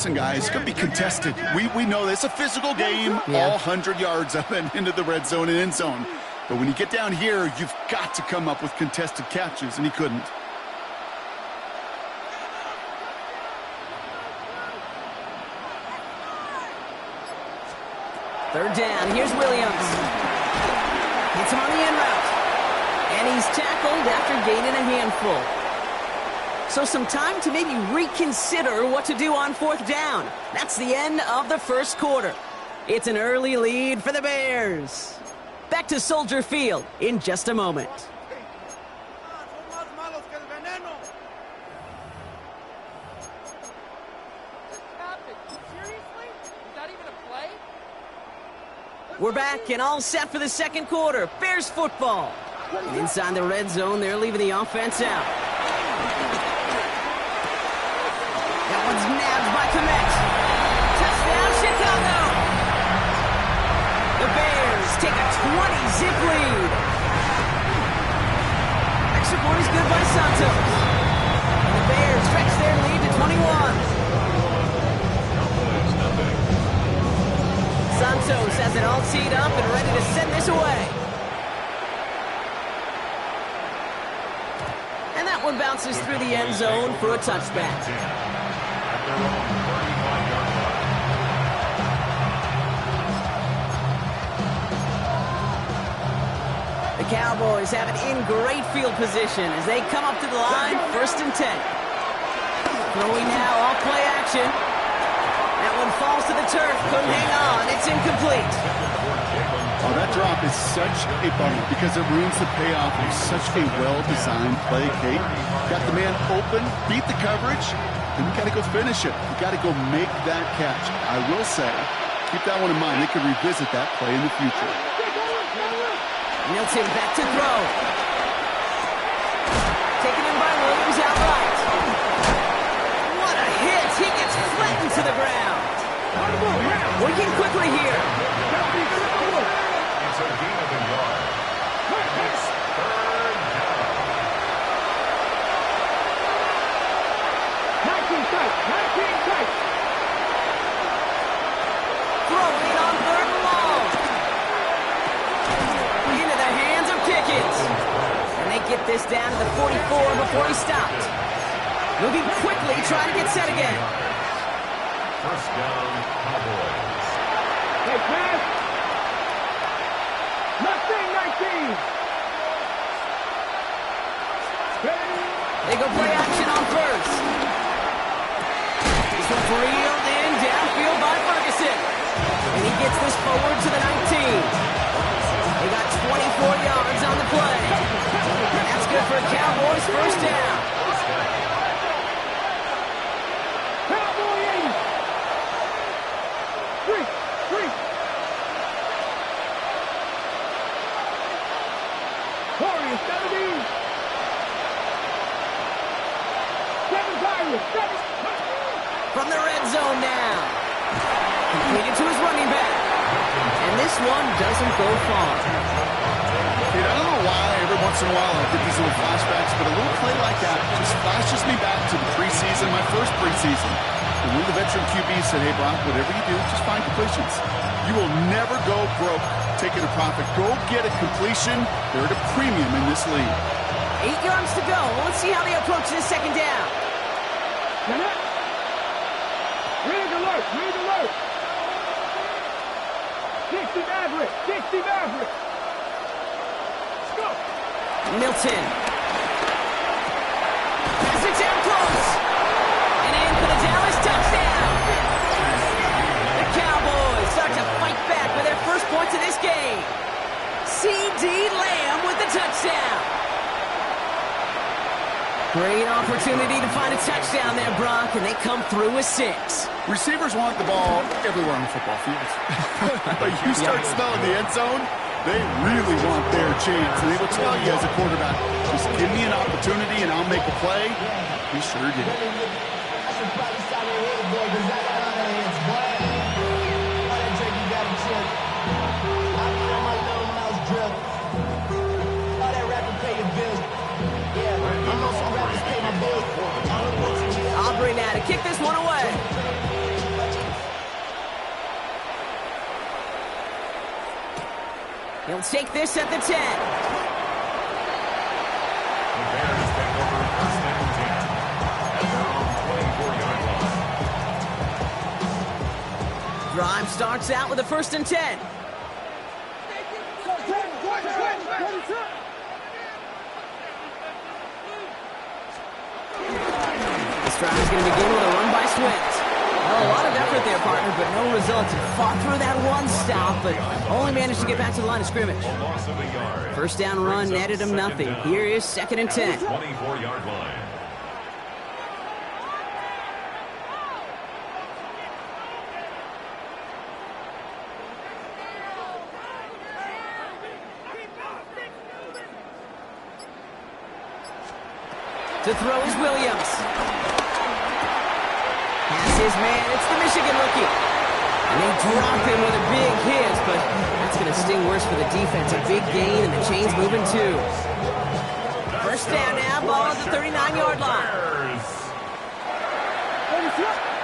Listen, guys, it's going to be contested. We know this. It's a physical game, all 100 yards up and into the red zone and end zone. But when you get down here, you've got to come up with contested catches, and he couldn't. Third down. Here's Williams. Hits him on the end route. And he's tackled after gaining a handful. So some time to maybe reconsider what to do on fourth down. That's the end of the first quarter. It's an early lead for the Bears. Back to Soldier Field in just a moment. We're back and all set for the second quarter. Bears football. And inside the red zone, they're leaving the offense out. That one's nabbed by Komet. Touchdown, Chicago. The Bears take a 20-zip lead. Extra point is good by Santos. And the Bears stretch their lead to 21. Santos has it all teed up and ready to send this away. And that one bounces through the end zone for a touchback. The Cowboys have it in great field position as they come up to the line, 1st and 10. Throwing now, off play action. That one falls to the turf, couldn't hang on, it's incomplete. Oh, that drop is such a bummer because it ruins the payoff of such a well-designed play, Kate. Got the man open, beat the coverage, then you got to go finish it. You got to go make that catch. I will say, keep that one in mind. They could revisit that play in the future. Milton back to throw. Taken in by Williams outright. What a hit! He gets flattened to the ground. Working quickly here. It's a gain of a yard. It's 3rd down. 19 tight. Throwing on 3rd and long. Into the hands of Pickens. And they get this down to the 44 before he stopped. Moving quickly, trying to get set again. 1st down, Cowboys. Hey, pass. Nothing, 19. They go play action on 1st. This one's reeled in downfield by Ferguson. And he gets this forward to the 19. They got 24 yards on the play. And that's good for Cowboys' 1st down. Cowboy 80. Three. Corey, 70. 7 Tigers, 7. From the red zone now. Completed to his running back. And this one doesn't go far. Dude, I don't know why every once in a while I get these little flashbacks, but a little play like that just flashes me back to the preseason, my first preseason. And one of the veteran QBs said, hey, Brock, whatever you do, just find completions. You will never go broke taking a profit. Go get a completion. They're at a premium in this league. 8 yards to go. Let's see how they approach this 2nd down. Read alert. 60 Maverick. Let's go. Milton. Pass it down close. And in for the Dallas touchdown. The Cowboys start to fight back with their first points of this game. C.D. Lamb with the touchdown. Great opportunity to find a touchdown there, Brock, and they come through with 6. Receivers want the ball everywhere on the football field. But you start smelling the end zone, they really want their chance. And they will tell you as a quarterback, just give me an opportunity and I'll make a play. He sure did. Aubrey now to kick this one away. He'll take this at the 10. The Bears take over first and 10 at their own 24-yard line. Drive starts out with a first and 10. This drive is going to begin with a run by Swift. Well, a lot of effort there, partner, but no results. He fought through that one stop, but only managed to get back to the line of scrimmage. A loss of a yard. First down run netted him nothing. Here is second and 10. 24-yard line. To throw is Williams. Pass his man. It's the Michigan rookie. And they drop him with a big hit, but that's going to sting worse for the defense. A big gain, and the chain's moving too. First down now, ball at the 39-yard line.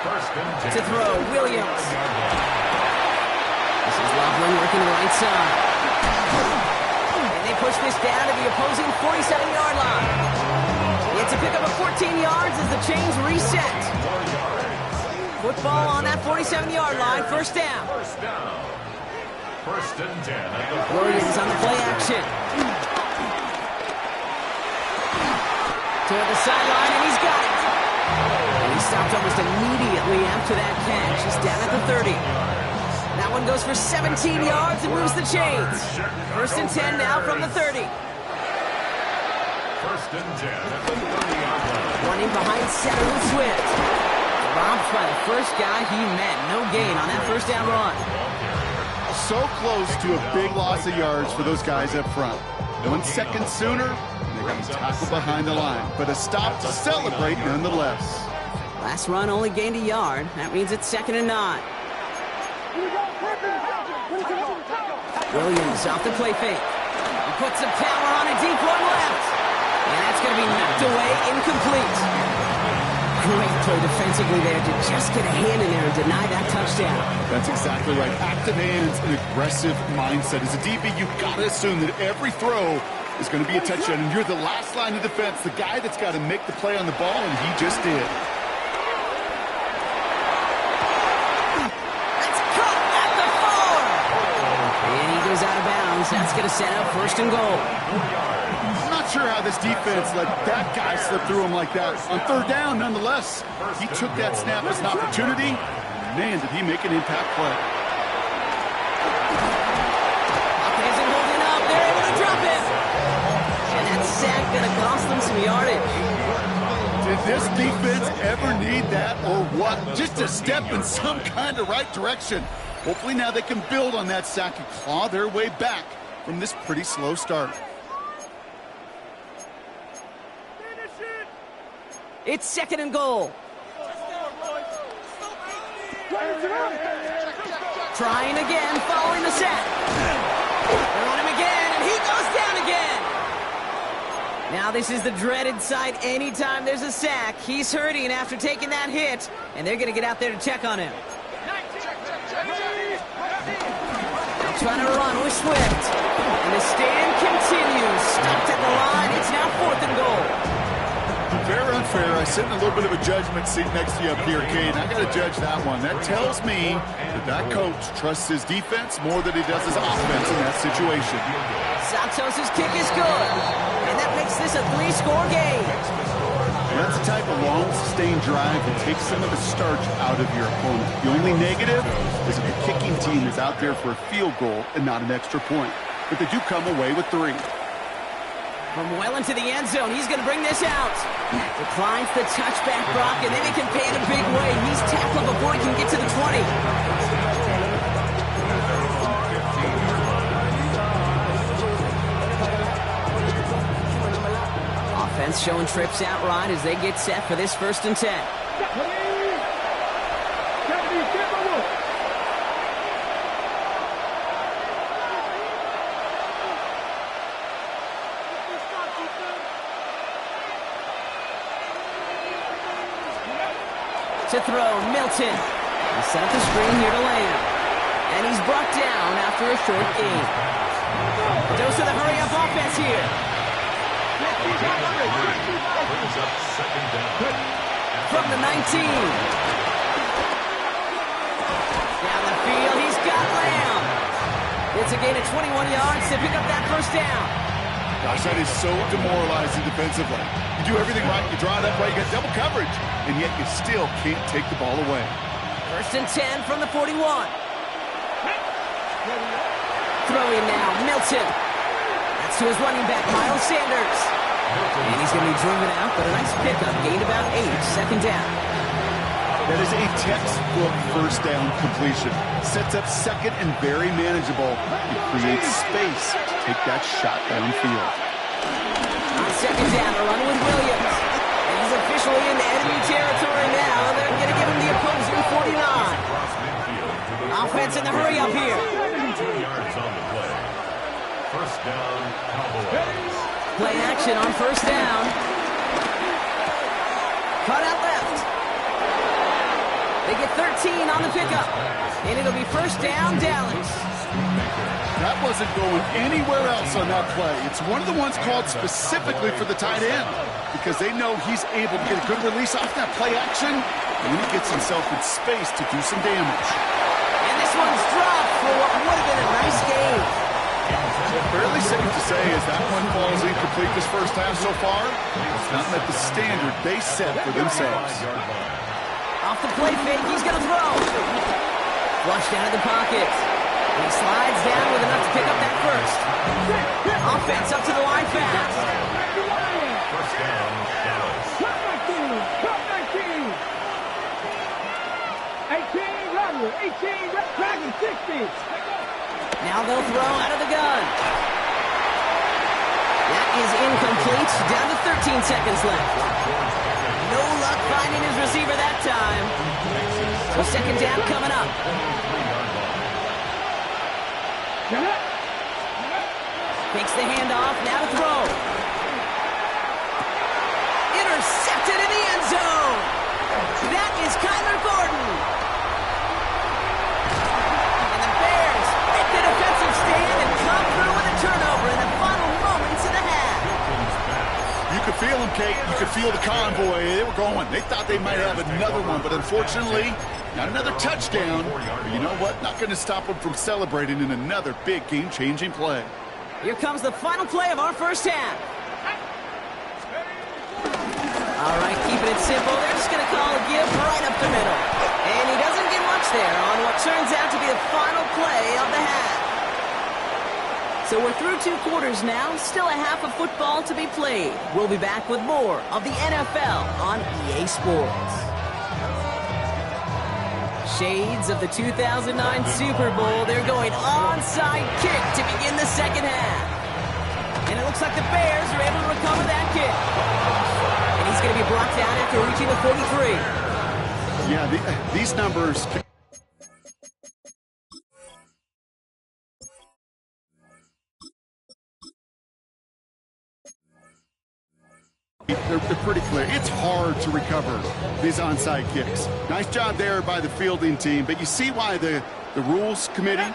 First and 10. To throw, Williams. This is Loveland working right side. And they push this down to the opposing 47-yard line. It's a pickup of 14 yards as the chains reset. Football on that 47-yard line, first down. First down. First and 10 at the Williams on the play action. Toward the sideline, and he's got it. And he stopped almost immediately after that catch. He's down at the 30. That one goes for 17 yards and moves the chains. First and 10 now from the 30. First and 10 at the 30-yard line. Running behind center with Swift. Dropped by the first guy he met. No gain on that first down run. So close to a big loss of yards for those guys up front. 1 second sooner, and they got to tackle behind the line. But a stop to celebrate nonetheless. Last run only gained a yard. That means it's second and 9. Williams off the play fake. He puts some power on a deep one left. And that's going to be knocked away, incomplete. Great play defensively there to just get a hand in there and deny that touchdown. That's exactly right. Active hands and aggressive mindset. As a DB, you've got to assume that every throw is going to be a touchdown, and you're the last line of defense, the guy that's got to make the play on the ball, and he just did. That's caught at the 4. And he goes out of bounds. That's going to set up first and goal. I'm not sure how this defense let that guy slip through him like that. On third down, nonetheless, he took that snap as an opportunity. Man, did he make an impact play. Offense isn't holding up. They're able to drop him. And that sack going to cost them some yardage. Did this defense ever need that or what? Just a step in some kind of right direction. Hopefully now they can build on that sack and claw their way back from this pretty slow start. It's second and goal. Trying again, following the sack. They're on him again, and he goes down again. Now this is the dreaded sight anytime there's a sack. He's hurting after taking that hit, and they're going to get out there to check on him. Now trying to run with Swift. And the stand continues. Stopped at the line. It's now fourth and goal. Fair or unfair, I sit in a little bit of a judgment seat next to you up here, Cade. I got to judge that one. That tells me that coach trusts his defense more than he does his offense in that situation. Santos' kick is good, and that makes this a 3-score game. That's the type of long, sustained drive that takes some of the starch out of your opponent. The only negative is if the kicking team is out there for a field goal and not an extra point. But they do come away with 3. From well into the end zone, he's going to bring this out. Declines the touchback block, and then he can pay in a big way. He's tackled before he can get to the 20. Offense showing trips out right as they get set for this first and 10. To throw, Milton. He set up the screen here to Lamb. And he's brought down after a short gain. Dose of the hurry-up offense here. Brings up second down. From the 19. Down the field, he's got Lamb. It's a gain of 21 yards to pick up that first down. Gosh, that is so demoralizing defensively. You do everything right, you draw it up right, you got double coverage, and yet you still can't take the ball away. First and 10 from the 41. Throwing now, Milton. That's to his running back, Miles Sanders. And he's going to be driven out, but a nice pickup. Gained about 8, second down. That is a textbook first down completion. Sets up second and very manageable. It creates space to take that shot downfield. On second down, they're running with Williams. And he's officially in enemy territory now. They're going to give him the opposing 49. Offense in the hurry up here. 2 yards on the play. First down, Cowboys. Play action on first down. Cut out left. They get 13 on the pickup. And it'll be first down, Dallas. That wasn't going anywhere else on that play. It's one of the ones called specifically for the tight end because they know he's able to get a good release off that play action, and then he gets himself in space to do some damage. And this one's dropped for what would have been a nice game. Fairly safe to say as that one falls incomplete this first half so far, it's not met the standard they set for themselves. Off the play fake, he's going to throw. Flushed out of the pocket. And he slides down with enough to pick up that first. Offense up to the line fast. First down, Dallas. Top 19. 18, Rattler. 18, Dragon 60. Now they'll throw out of the gun. That is incomplete. Down to 13 seconds left. No luck finding his receiver that time. So second down coming up. Takes the handoff, now to throw. Intercepted in the end zone. That is Kyler Gordon. And the Bears make the defensive stand and come through with a turnover in the final moments of the half. You could feel them, Kate. You could feel the convoy. They were going. They thought they might have another one, but unfortunately, not another touchdown. But you know what? Not going to stop them from celebrating in another big game-changing play. Here comes the final play of our first half. All right, keeping it simple. They're just going to call a give right up the middle. And he doesn't get much there on what turns out to be the final play of the half. So we're through 2 quarters now. Still a half of football to be played. We'll be back with more of the NFL on EA Sports. Shades of the 2009 Super Bowl. They're going onside kick to begin the second half. And it looks like the Bears are able to recover that kick. And he's going to be brought down after reaching the 43. Yeah, these numbers... They're pretty clear. It's hard to recover these onside kicks. Nice job there by the fielding team, but you see why the rules committee,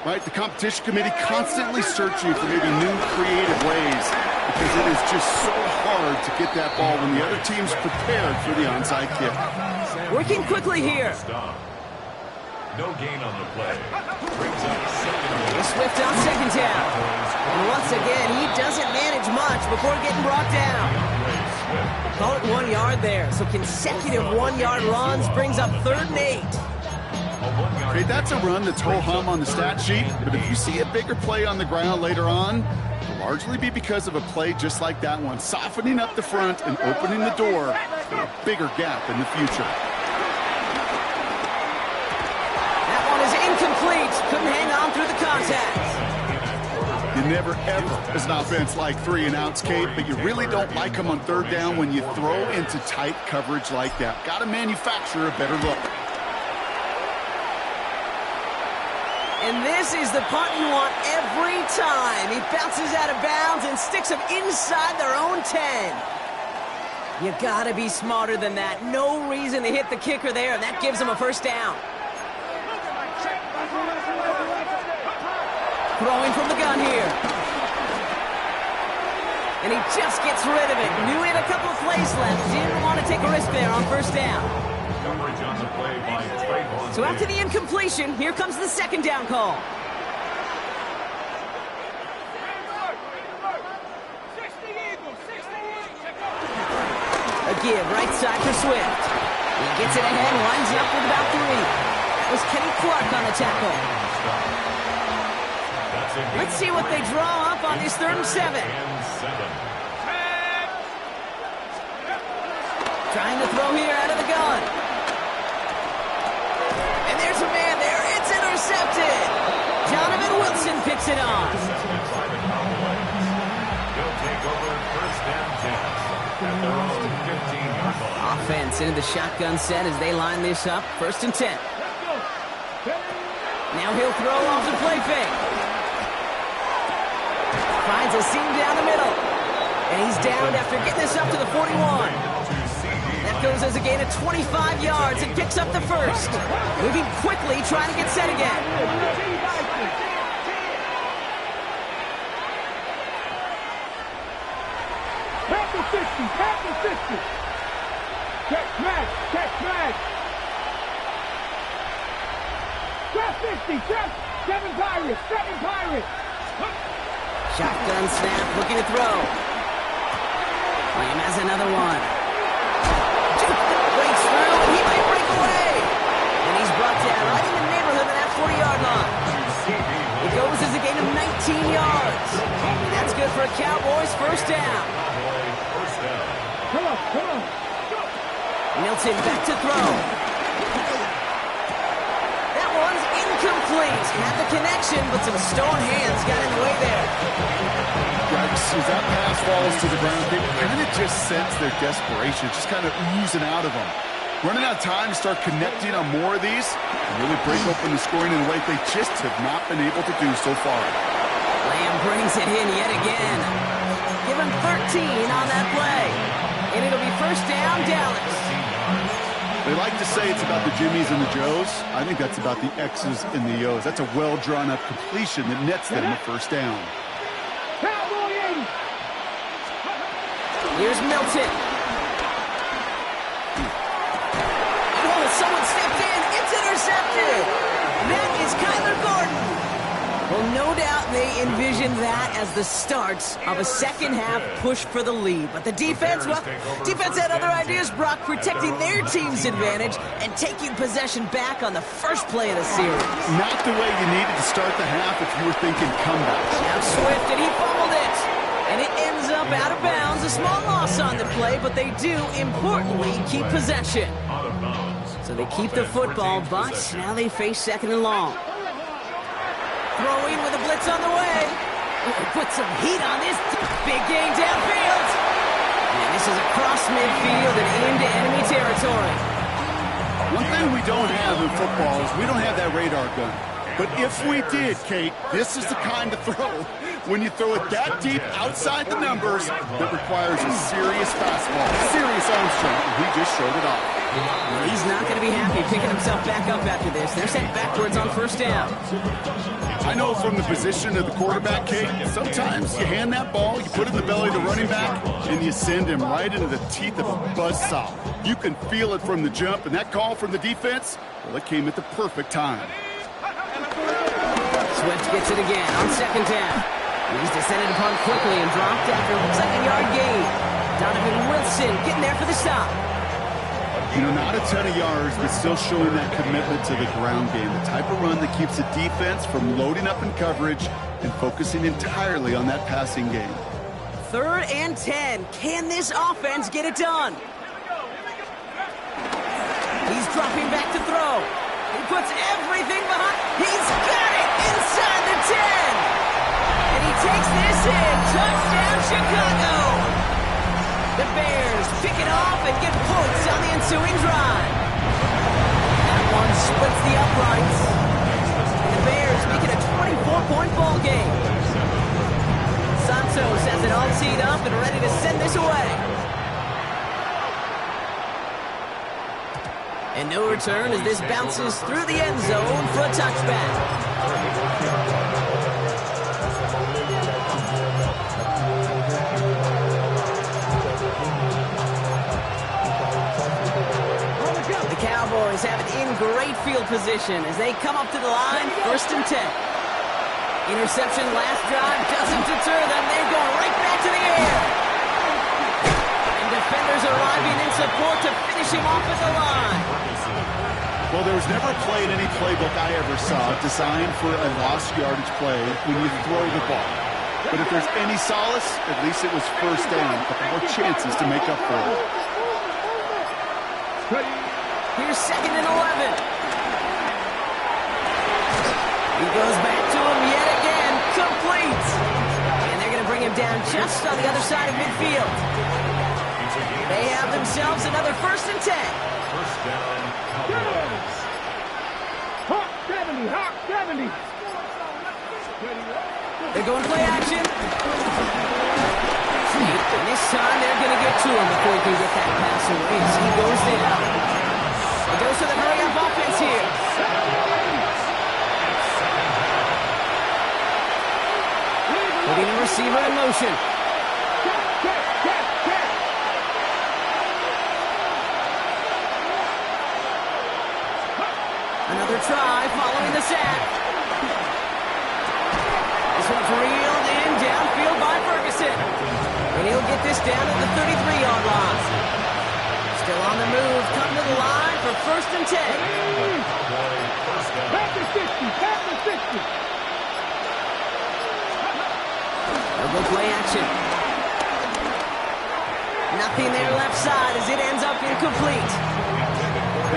right, the competition committee constantly searching for maybe new creative ways because it is just so hard to get that ball when the other team's prepared for the onside kick. Working quickly here. Stop. No gain on the play. Brings up second down. Swift on second down. And once again, he doesn't manage much before getting brought down. Call it 1 yard there. So consecutive 1-yard runs brings up 3rd and 8. Okay, that's a run that's ho-hum on the stat sheet, but if you see a bigger play on the ground later on, it'll largely be because of a play just like that one, softening up the front and opening the door for a bigger gap in the future. That one is incomplete. Couldn't hang on through the contact. You never, ever, as an offense, like 3-and-outs, Kate, but you really don't like them on 3rd down when you throw into tight coverage like that. Got to manufacture a better look. And this is the punt you want every time. He bounces out of bounds and sticks him inside their own 10. You got to be smarter than that. No reason to hit the kicker there, and that gives him a first down. Throwing from the gun here. And he just gets rid of it. Knew he had a couple of plays left. Didn't want to take a risk there on first down. Coverage on the play by Trayvon. So after the incompletion, here comes the second down call. A give right side for Swift. He gets it ahead, lines up with about 3. That was Kenny Clark on the tackle. Let's see what they draw up on this 3rd and 7. Trying to throw here out of the gun. And there's a man there. It's intercepted. Donovan Wilson picks it on. He'll take over first down chance at their own 15-yard line. Offense into the shotgun set as they line this up. 1st and 10. Now he'll throw off the play fake. Finds a seam down the middle. And he's down after getting this up to the 41. That goes as a gain of 25 yards and picks up the first. Moving quickly, trying to get set again. Pack the 60. Check smash. Drop 50, drop 7 Pirates. Shotgun snap, looking to throw. William has another one. Breaks through, and he might break away. And he's brought down right in the neighborhood of that 40-yard line. It goes as a gain of 19 yards. And that's good for a Cowboys first down. Come on. Milton back to throw. That one's incomplete. Had the connection, but some stone hands got in the way there. As that pass falls to the ground, they kind of just sense their desperation, just kind of oozing out of them. Running out of time to start connecting on more of these and really break open the scoring in a way they just have not been able to do so far. Lamb brings it in yet again. Give him 13 on that play. And it'll be first down, Dallas. They like to say it's about the Jimmies and the Joes. I think that's about the X's and the O's. That's a well-drawn-up completion that nets them a first down. Here's Milton. Oh, someone stepped in. It's intercepted. That is Kyler Gordon. Well, no doubt they envisioned that as the start of a second-half push for the lead. But the defense, well, defense had other ideas, Brock, protecting their team's advantage and taking possession back on the first play of the series. Not the way you needed to start the half if you were thinking comeback. Now Swift, and he fumbled it. And it ends up out of bounds. A small loss on the play, but they do, importantly, keep possession. So they keep the football, but now they face 2nd and long. Throwing with a blitz on the way. Put some heat on this. Big gain downfield. And this is across midfield and into enemy territory. One thing we don't have in football is we don't have that radar gun. But if we did, Kate, this is the kind of throw when you throw it that deep outside the numbers that requires a serious fastball, serious arm strength, and he just showed it off. Well, he's not going to be happy picking himself back up after this. They're sent backwards on first down. I know from the position of the quarterback, Kate, sometimes you hand that ball, you put it in the belly of the running back, and you send him right into the teeth of a buzzsaw. You can feel it from the jump, and that call from the defense, well, it came at the perfect time. Swift gets it again on 2nd down. He's descended upon quickly and dropped after a 2nd-yard gain. Donovan Wilson getting there for the stop. You know, not a ton of yards, but still showing that commitment to the ground game. The type of run that keeps the defense from loading up in coverage and focusing entirely on that passing game. 3rd and 10. Can this offense get it done? He's dropping back to throw. He puts everything behind. He's got it inside the 10. And he takes this in. Touchdown, Chicago. The Bears pick it off and get points on the ensuing drive. That one splits the uprights. And the Bears make it a 24-point ball game. Santos has it all teed up and ready to send this away. And no return as this bounces through the end zone for a touchback. Cowboys have it in great field position as they come up to the line, 1st and 10. Interception last drive doesn't deter them. They go right back to the air. And defenders arriving in support to finish him off at the line. Well, there was never a play in any playbook I ever saw designed for a lost yardage play when you throw the ball. But if there's any solace, at least it was 1st down, but more chances to make up for it. Here's 2nd and 11. He goes back to him yet again. Complete. And they're going to bring him down just on the other side of midfield. They have themselves another 1st and 10. First down, Cowboys. Hawk 70, Hawk 70. They're going play action. And this time they're going to get to him before he can get that pass away as he goes down. It goes to the hurry-up offense here. Putting the receiver in motion. Another try following the sack. This one's reeled in downfield by Ferguson. And he'll get this down at the 33-yard line. Still on the move, come to the line for 1st and 10. Back to 60, back to 60. They'll go play action. Nothing there left side as it ends up incomplete.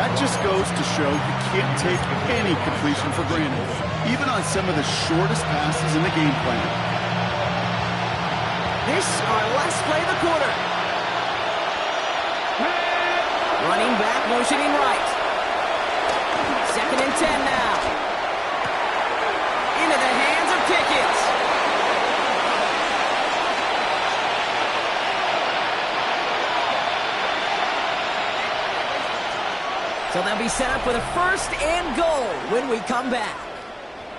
That just goes to show you can't take any completion for granted, even on some of the shortest passes in the game plan. This our last play of the quarter. Running back, motioning right. 2nd and 10 now. Into the hands of Pickens. So they'll be set up with a 1st and goal when we come back.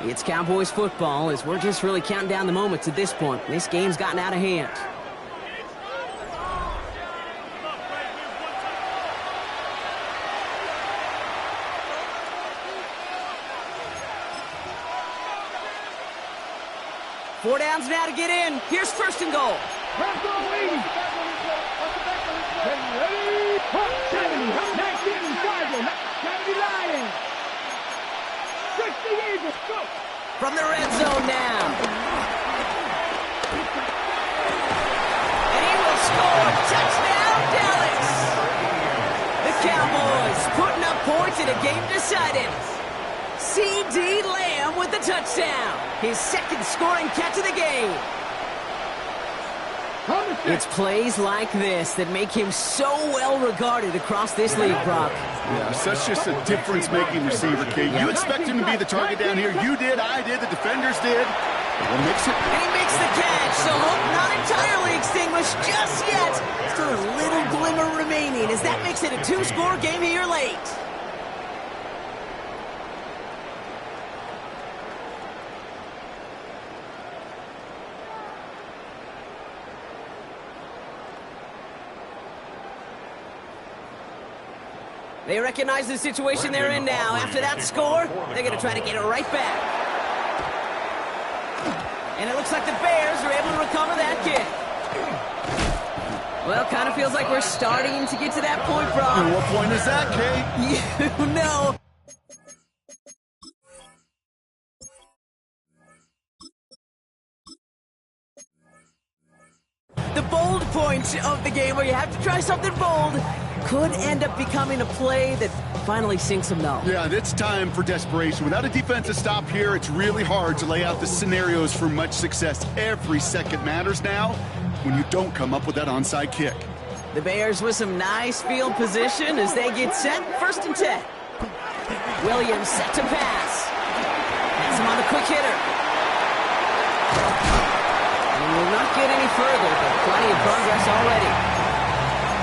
It's Cowboys football as we're just really counting down the moments at this point. This game's gotten out of hand. Four downs now to get in. Here's 1st and goal. Let's go, ladies. Ready? Hawk 70, Hawk 19 inside them. 70 Lions. 60 Eagles. Go. From the red zone now. And he will score. Touchdown, Dallas. The Cowboys putting up points in a game decided. C.D. Lamb with the touchdown. His 2nd scoring catch of the game. It's plays like this that make him so well regarded across this league, Brock. Yeah, such just a difference-making receiver, Kate. You expect him to be the target down here. You did, I did, the defenders did. What makes it? And he makes the catch, so hope not entirely extinguished just yet. Still a little glimmer remaining as that makes it a 2-score game here late. They recognize the situation they're in now. After that score, they're going to try to get it right back. And it looks like the Bears are able to recover that kick. Well, kind of feels like we're starting to get to that point, Brock. And what point is that, Kate? You know. The bold point of the game where you have to try something bold could end up becoming a play that finally sinks them though. Yeah, it's time for desperation. Without a defensive stop here, it's really hard to lay out the scenarios for much success. Every second matters now when you don't come up with that onside kick. The Bears with some nice field position as they get set. 1st and 10. Williams set to pass. Has him on the quick hitter. And will not get any further, but plenty of progress already.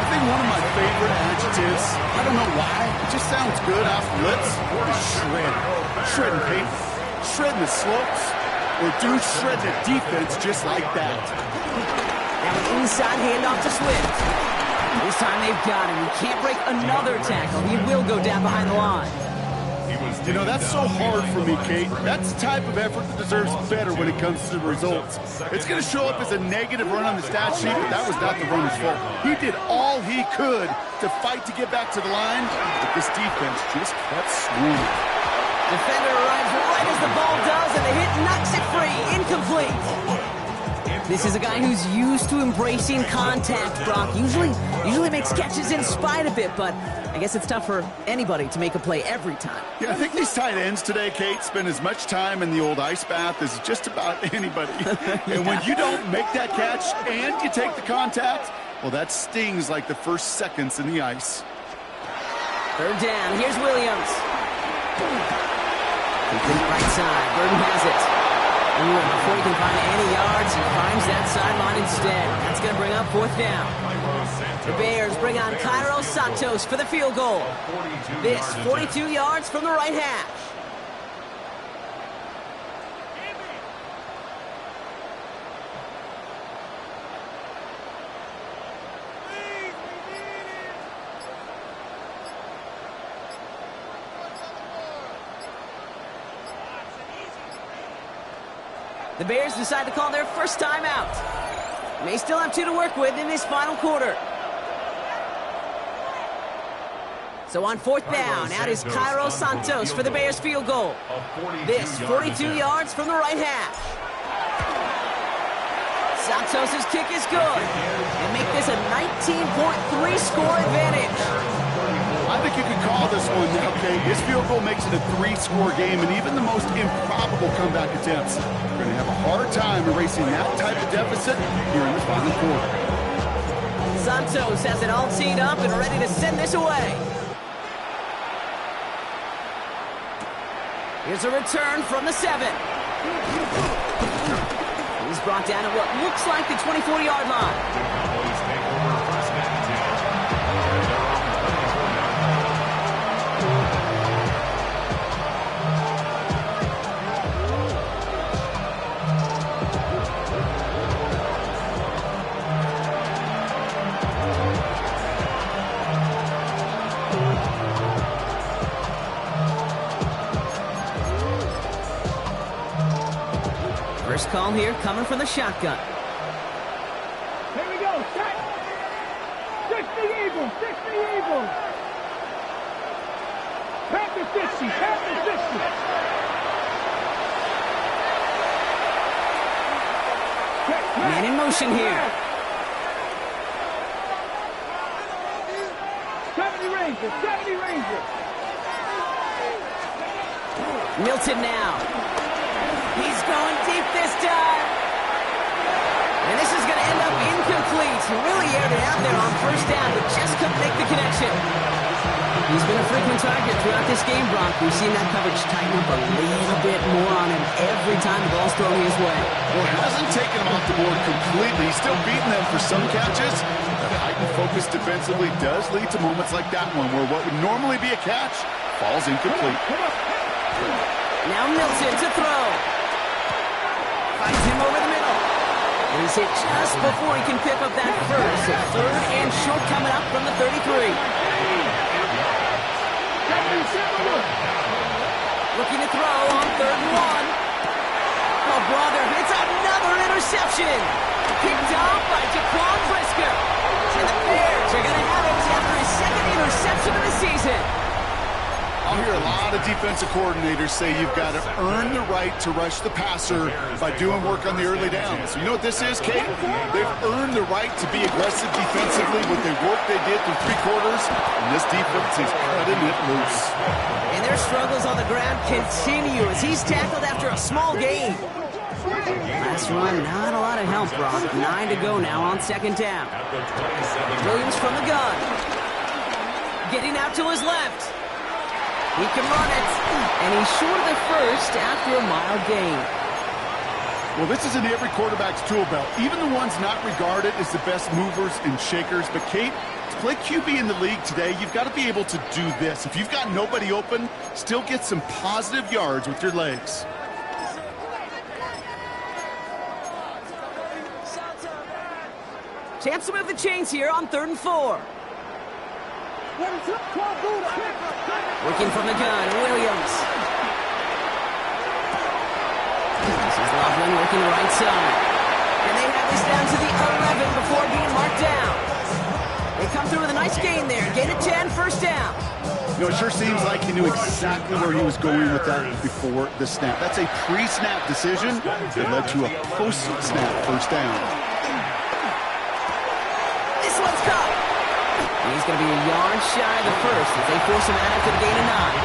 I think one of my favorite adjectives, I don't know why, it just sounds good off the lips, is shred. Shredding paper, shredding the slopes, or do shred the defense just like that. Now an inside handoff to Swift. This time they've got him. He can't break another tackle. He will go down behind the line. You know, that's so hard for me, Kate. That's the type of effort that deserves better when it comes to the results. It's going to show up as a negative run on the stat sheet, but that was not the runner's fault. He did all he could to fight to get back to the line, but this defense just kept swinging. Defender arrives right as the ball does, and the hit knocks it free. Incomplete. This is a guy who's used to embracing contact, Brock. Usually makes catches in spite of it, but I guess it's tough for anybody to make a play every time. Yeah, I think these tight ends today, Kate, spend as much time in the old ice bath as just about anybody. And when you don't make that catch and you take the contact, well, that stings like the first seconds in the ice. Third down. Here's Williams. Complete right side. Burton has it. Ooh, and before he can find any yards, he finds that sideline instead. That's going to bring up fourth down. The Bears bring on Cairo Santos for the field goal. This 42 yards from the right hash. The Bears decide to call their first timeout. May still have 2 to work with in this final quarter. So on fourth down, out is Cairo Santos for the Bears field goal. This 42 yards from the right hash. Santos' kick is good. And make this a 19.3 score advantage. I think you can call this one now, Kate. His field goal makes it a 3-score game, and even the most improbable comeback attempts are going to have a hard time erasing that type of deficit here in the final quarter. Santos has it all teed up and ready to send this away. Here's a return from the 7. He's brought down at what looks like the 24-yard line. First call here coming from the shotgun. Here we go. Set. 60 Eagles. 60 Eagles. Panther 60. Panther 60. Man in motion here. 70 Rangers. 70 Rangers. Milton now. He's going deep this time. And this is going to end up incomplete. He really aired it out there on first down, but just couldn't make the connection. He's been a frequent target throughout this game, Brock. We've seen that coverage tighten up a little bit more on him every time the ball's thrown his way. Well, it hasn't taken him off the board completely. He's still beating them for some catches. That heightened focus defensively does lead to moments like that one, where what would normally be a catch falls incomplete. Now Milton to throw. Finds him over the middle. He's hit just before he can pick up that first. A third and short coming up from the 33. Looking to throw on 3rd and 1. Oh, brother, it's another interception. Picked off by Jaquan Brisker. And the Bears are going to have it after his 2nd interception of the season. I'll hear a lot of defensive coordinators say you've got to earn the right to rush the passer by doing work on the early downs. You know what this is, Kate? They've earned the right to be aggressive defensively with the work they did through 3 quarters, and this defense is cutting it loose. And their struggles on the ground continue as he's tackled after a small gain. Last run, not a lot of help, Brock. 9 to go now on 2nd down. Williams from the gun. Getting out to his left. He can run it, and he's short of the first after a mild gain. Well, this is in every quarterback's tool belt, even the ones not regarded as the best movers and shakers. But, Kate, to play QB in the league today, you've got to be able to do this. If you've got nobody open, still get some positive yards with your legs. Chance to move the chains here on 3rd and 4. Working from the gun, Williams. This is Loveland working the right side. And they have this down to the 11 before being marked down. They come through with a nice gain there. Gain of 10, first down. You know, it sure seems like he knew exactly where he was going with that before the snap. That's a pre-snap decision that led to a post-snap first down. This one's caught. He's going to be a yard shy of the first as they force him out after the gain of 9.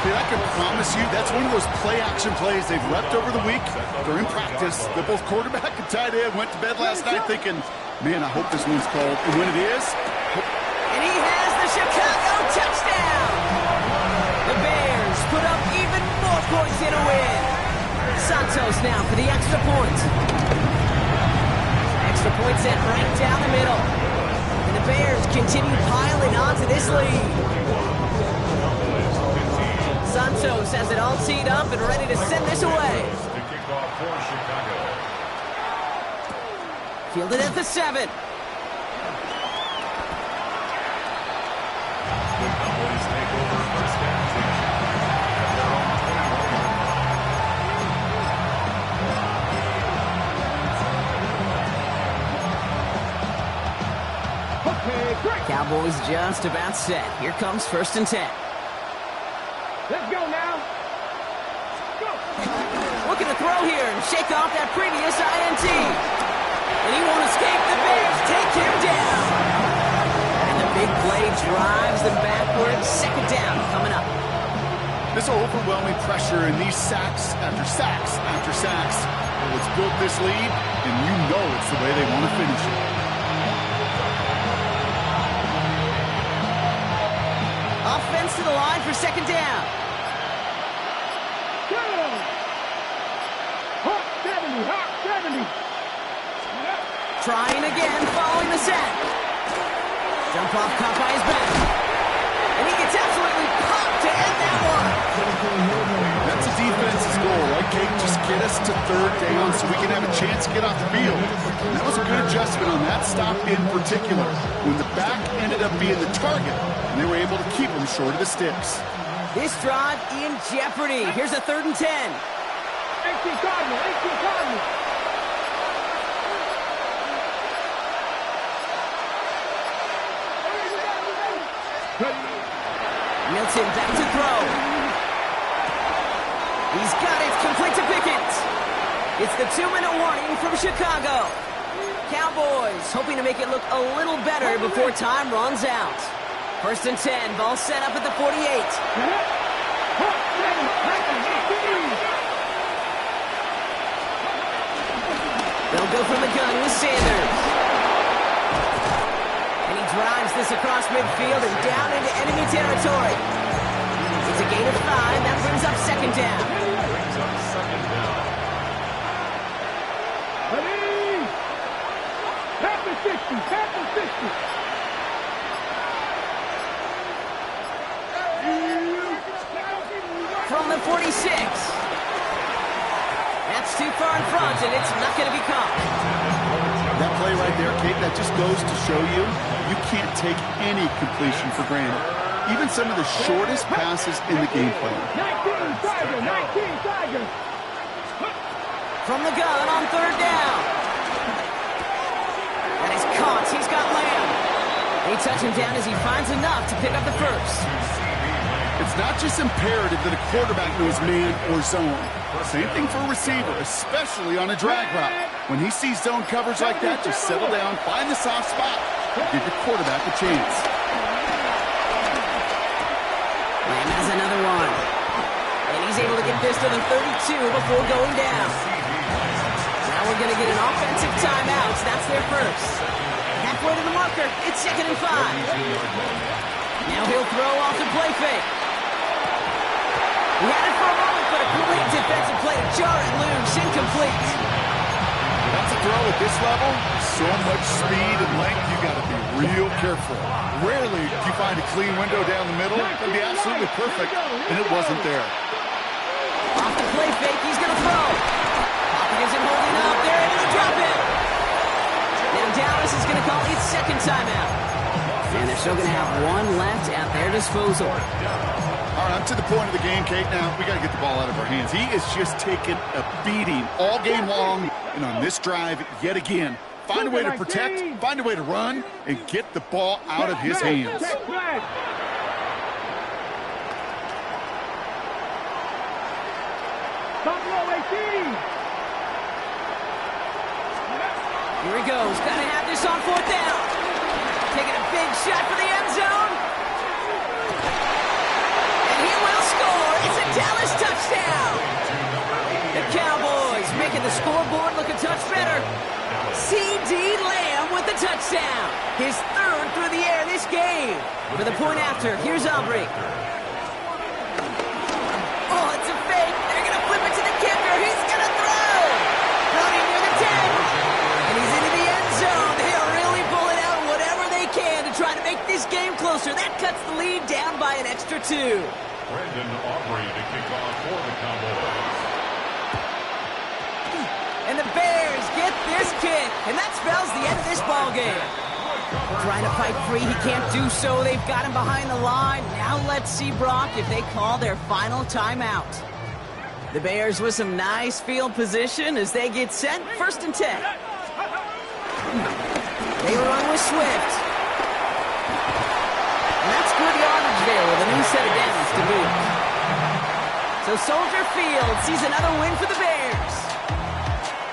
Dude, I can promise you that's one of those play-action plays they've repped over the week. During practice, that both quarterback and tight end went to bed last night thinking, man, I hope this one's called. And when it is... And he has the Chicago touchdown! The Bears put up even more points in a win. Santos now for the extra point. Extra point set right down the middle. And the Bears continue piling onto this lead. Santos has it all teed up and ready to send this away. The kickoff for Chicago. Fielded at the 7. The Cowboys take over first and 10 at their own 21. Okay, great. Cowboys just about set. Here comes 1st and 10. Let's go now. Go. Looking to throw here and shake off that previous INT. And he won't escape. The Bears take him down. And the big play drives them backwards. 2nd down coming up. This overwhelming pressure and these sacks after sacks after sacks. Well, it's built this lead, and you know it's the way they want to finish it. Offense to the line for 2nd down. Go. Hawk 70, Hawk 70. Trying again following the sack. Jump off caught by his back. And he gets absolutely popped to end that one. That's a defense's goal, right, Kate? Just get us to 3rd down so we can have a chance to get off the field. And that was a good adjustment on that stop in particular, when the back ended up being the target, and they were able to keep him short of the sticks. This drive in jeopardy. Here's a 3rd and 10. 18 Cardinal, 18 Cardinal. Milton back to throw. He's got it, complete to Pickett. It's the 2-minute warning from Chicago. Cowboys hoping to make it look a little better before time runs out. 1st and 10, ball set up at the 48. They'll go from the gun with Sanders. And he drives this across midfield and down into enemy territory. It's a gain of 5. That brings up 2nd down. Ready? Tap the 60, tap the 60. From the 46. That's too far in front, and it's not going to be caught. That play right there, Kate, that just goes to show you can't take any completion for granted. Even some of the shortest passes in the game plan. 19 Tiger, 19 Tiger. From the gun on 3rd down. That is caught. He's got Lamb. They touch him down as he finds enough to pick up the first. It's not just imperative that a quarterback knows man or zone. Same thing for a receiver, especially on a drag route. When he sees zone coverage like that, just settle down, find the soft spot, and give your quarterback a chance. Lamb has another one. And he's able to get this to the 32 before going down. Now we're going to get an offensive timeout. That's their first. Halfway to the marker. It's 2nd and 5. Now he'll throw off the play fake. He had it for a moment, but a great defensive play to jar it loose. Incomplete. That's a throw at this level. So much speed and length, you got to be real careful. Rarely do you find a clean window down the middle. That'd be absolutely perfect, and it wasn't there. Off the play fake, he's going to throw. Pocket isn't holding up. They're able to drop it. Now down to second timeout. And they're still going to have one left at their disposal. All right, I'm to the point of the game, Kate. Now, we got to get the ball out of our hands. He is just taking a beating all game long. And on this drive, yet again, find a way to protect, find a way to run, and get the ball out of his hands. Here he goes. Got to have this on fourth down. Taking a big shot for the end zone. And he will score. It's a Dallas touchdown. The Cowboys making the scoreboard look a touch better. C.D. Lamb with the touchdown. His third through the air this game. For the point after, here's Aubrey. Oh, it's a fake. They're going to flip it to the kicker. He's going to throw. Running near the 10. And he's into the end zone. They'll really pull it out whatever they can to try to make this game closer. That cuts the lead down by an extra 2. Brandon Aubrey to kick off for the Cowboys. And the Bears get this kick. And that spells the end of this ball game. Trying to fight free, he can't do so. They've got him behind the line. Now let's see, Brock, if they call their final timeout. The Bears with some nice field position as they get set. 1st and 10. They run with Swift. And that's good yardage there with a new set of downs to boot. So Soldier Field sees another win for the Bears.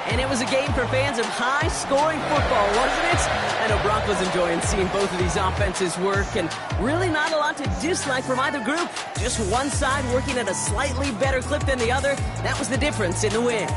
And it was a game for fans of high-scoring football, wasn't it? I know Brock was enjoying seeing both of these offenses work, and really not a lot to dislike from either group. Just one side working at a slightly better clip than the other. That was the difference in the win.